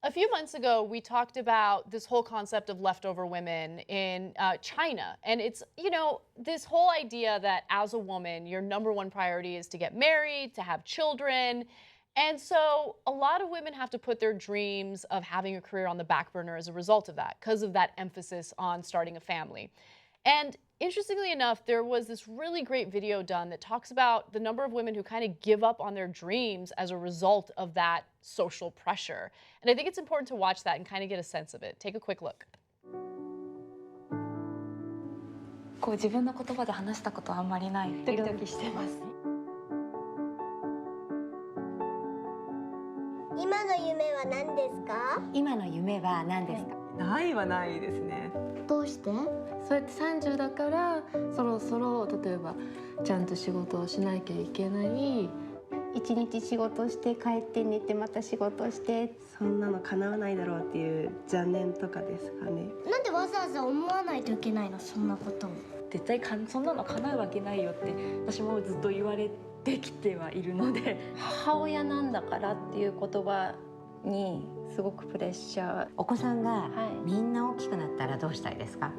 A few months ago, we talked about this whole concept of leftover women in China. And it's, this whole idea that as a woman, your number one priority is to get married, to have children. And so a lot of women have to put their dreams of having a career on the back burner as a result of that, because of that emphasis on starting a family. And interestingly enough, there was this really great video done that talks about the number of women who kind of give up on their dreams as a result of that social pressure. And I think it's important to watch that and kind of get a sense of it. Take a quick look. こう自分の言葉で話したことはあんまりない。ドキドキしてます。今の夢は何ですか？今の夢は何ですか？ないはないですね。どうして？そうやって30だからそろそろ例えばちゃんと仕事をしなきゃいけない。一日仕事して帰って寝てまた仕事して。そんなの叶わないだろうっていう邪念とかですかね。なんでわざわざ思わないといけないの、そんなことを。絶対そんなの叶うわけないよって私もずっと言われてきてはいるので。母親なんだからっていう言葉にすごくプレッシャー。お子さんがみんな大きくなったらどうしたいですか？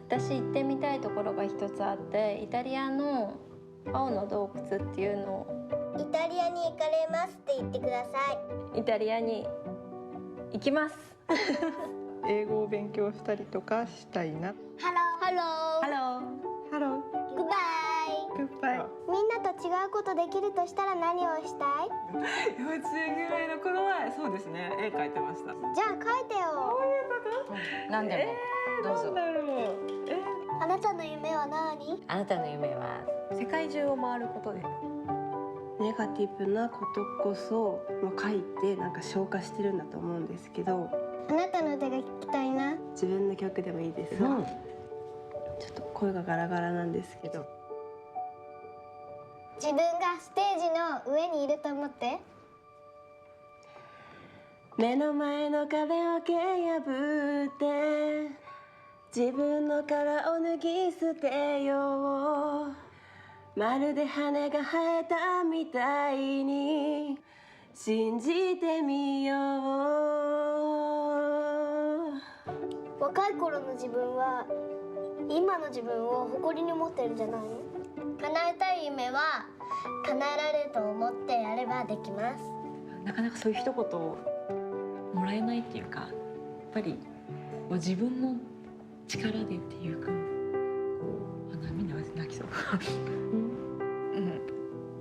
私行ってみたいところが一つあって、イタリアの青の洞窟っていうのを。イタリアに行かれますって言ってください。イタリアに行きます。英語を勉強したりとかしたいな。ハロー。ハロー。ハログッバイ。ー。グッバイ。みんなと違うことできるとしたら何をしたい？幼稚園ぐらいの頃はそうですね、絵描いてました。じゃあ描いてよ。何でもどうぞ。なんだろう。あなたの夢は何？あなたの夢は世界中を回ることです。ネガティブなことこそ書いてなんか消化してるんだと思うんですけど。あなたの歌が聞きたいな。自分の曲でもいいです。ちょっと声がガラガラなんですけど。自分がステージの上にいると思って。目の前の壁を蹴破って自分の殻を脱ぎ捨てよう。まるで羽が生えたみたいに信じてみよう。若い頃の自分は今の自分を誇りに思ってるんじゃないの？叶えたい夢は叶えられると思ってやればできます。なかなかそういう一言をもらえないっていうか、やっぱり自分の力でっていうか、涙が泣きそう。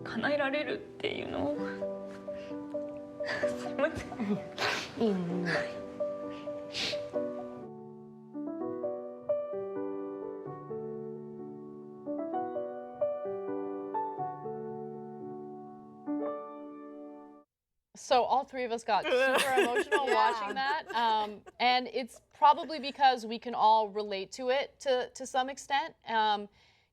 叶えられるっていうのをすいません。いいね。So all three of us got super emotional watching that. And it's probably because we can all relate to it to some extent.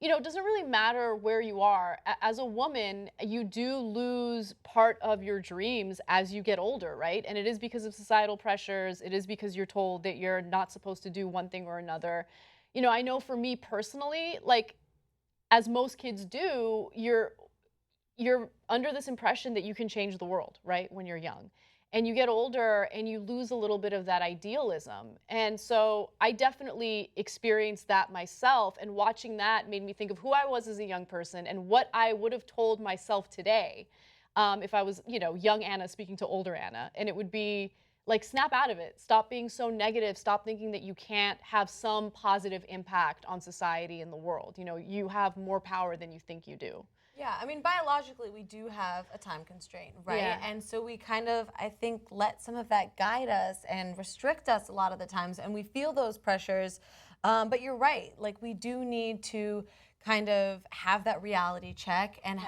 It doesn't really matter where you are. As a woman, you do lose part of your dreams as you get older, right? And it is because of societal pressures. It is because you're told that you're not supposed to do one thing or another. I know for me personally, like, as most kids do, you're under this impression that you can change the world, right, when you're young. And you get older and you lose a little bit of that idealism. And so I definitely experienced that myself, and watching that made me think of who I was as a young person and what I would have told myself today if I was, young Anna speaking to older Anna. And it would be like, snap out of it. Stop being so negative. Stop thinking that you can't have some positive impact on society and the world. You have more power than you think you do. Yeah, I mean, biologically, we do have a time constraint, right? Yeah. And so we kind of, I think, let some of that guide us and restrict us a lot of the times, and we feel those pressures. But you're right, like, we do need to kind of have that reality check and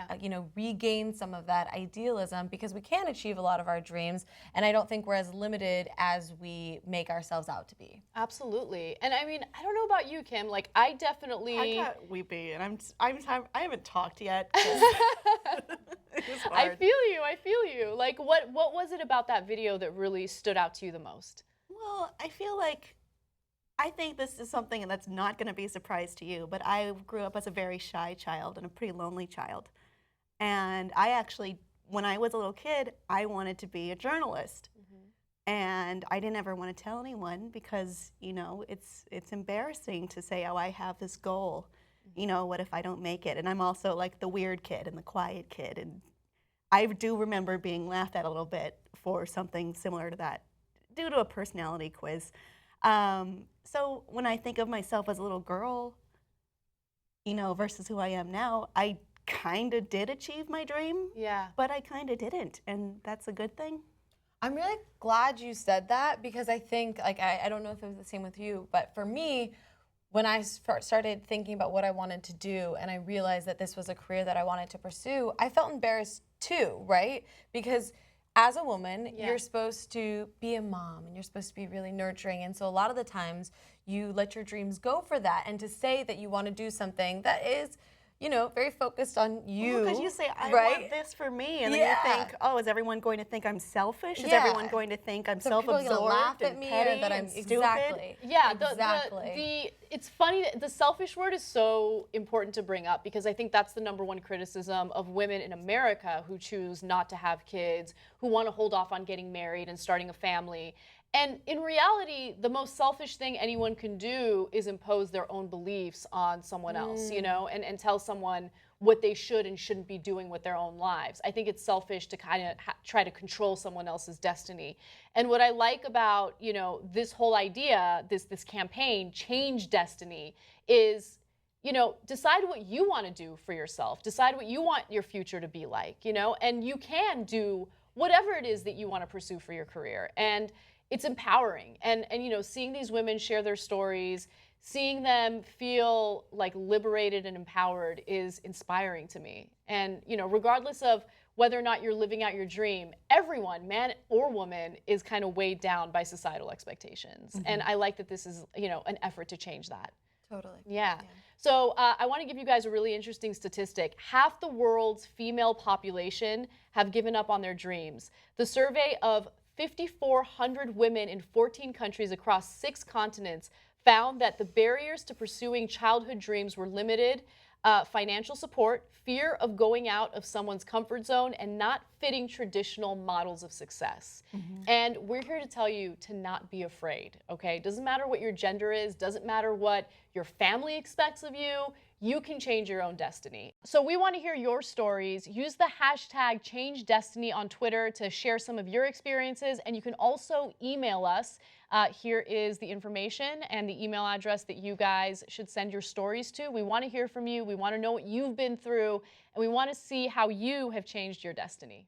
regain some of that idealism, because we can achieve a lot of our dreams, and I don't think we're as limited as we make ourselves out to be. Absolutely. And I mean, I don't know about you, Kim, like, I definitely... I got weepy, and I haven't talked yet. I feel you. Like, what was it about that video that really stood out to you the most? Well, I think this is something that's not going to be a surprise to you, but I grew up as a very shy child and a pretty lonely child. And I actually, when I was a little kid, I wanted to be a journalist. And I didn't ever want to tell anyone because, you know, it's embarrassing to say, oh, I have this goal. You know, what if I don't make it? And I'm also like the weird kid and the quiet kid. And I do remember being laughed at a little bit for something similar to that due to a personality quiz. So when I think of myself as a little girl, you know, versus who I am now, I kind of did achieve my dream. Yeah. But I kind of didn't. And that's a good thing. I'm really glad you said that because I think, like, I don't know if it was the same with you, but for me, when I started thinking about what I wanted to do and I realized that this was a career that I wanted to pursue, I felt embarrassed too, right? Because as a woman, you're supposed to be a mom and you're supposed to be really nurturing. And so a lot of the times you let your dreams go for that. And to say that you want to do something that is, you know, very focused on you. Because you say, I right? want this for me. And then you think, oh, is everyone going to think I'm selfish? Is everyone going to think I'm so self-absorbed people are gonna laugh at and me petty or that I'm and stupid? exactly. Yeah, exactly. It's funny that the selfish word is so important to bring up because I think that's the #1 criticism of women in America who choose not to have kids, who want to hold off on getting married and starting a family. And in reality, the most selfish thing anyone can do is impose their own beliefs on someone else, you know, and tell someone what they should and shouldn't be doing with their own lives. I think it's selfish to kind of try to control someone else's destiny. And what I like about, you know, this whole idea, this campaign, Change Destiny, is, you know, decide what you want to do for yourself. Decide what you want your future to be like, you know, and you can do whatever it is that you want to pursue for your career. And it's empowering. And you know, seeing these women share their stories, seeing them feel like liberated and empowered is inspiring to me. And you know, regardless of whether or not you're living out your dream, everyone, man or woman, is kind of weighed down by societal expectations. And I like that this is, you know, an effort to change that. Totally. Yeah. So I want to give you guys a really interesting statistic. Half the world's female population have given up on their dreams. The survey of 5,400 women in 14 countries across 6 continents found that the barriers to pursuing childhood dreams were limited financial support, fear of going out of someone's comfort zone, and not fitting traditional models of success. And we're here to tell you to not be afraid, okay? Doesn't matter what your gender is, doesn't matter what your family expects of you, you can change your own destiny. So we want to hear your stories. Use the hashtag #ChangeDestiny on Twitter to share some of your experiences, and you can also email us. Here is the information and the email address that you guys should send your stories to. We want to hear from you. We want to know what you've been through, and we want to see how you have changed your destiny.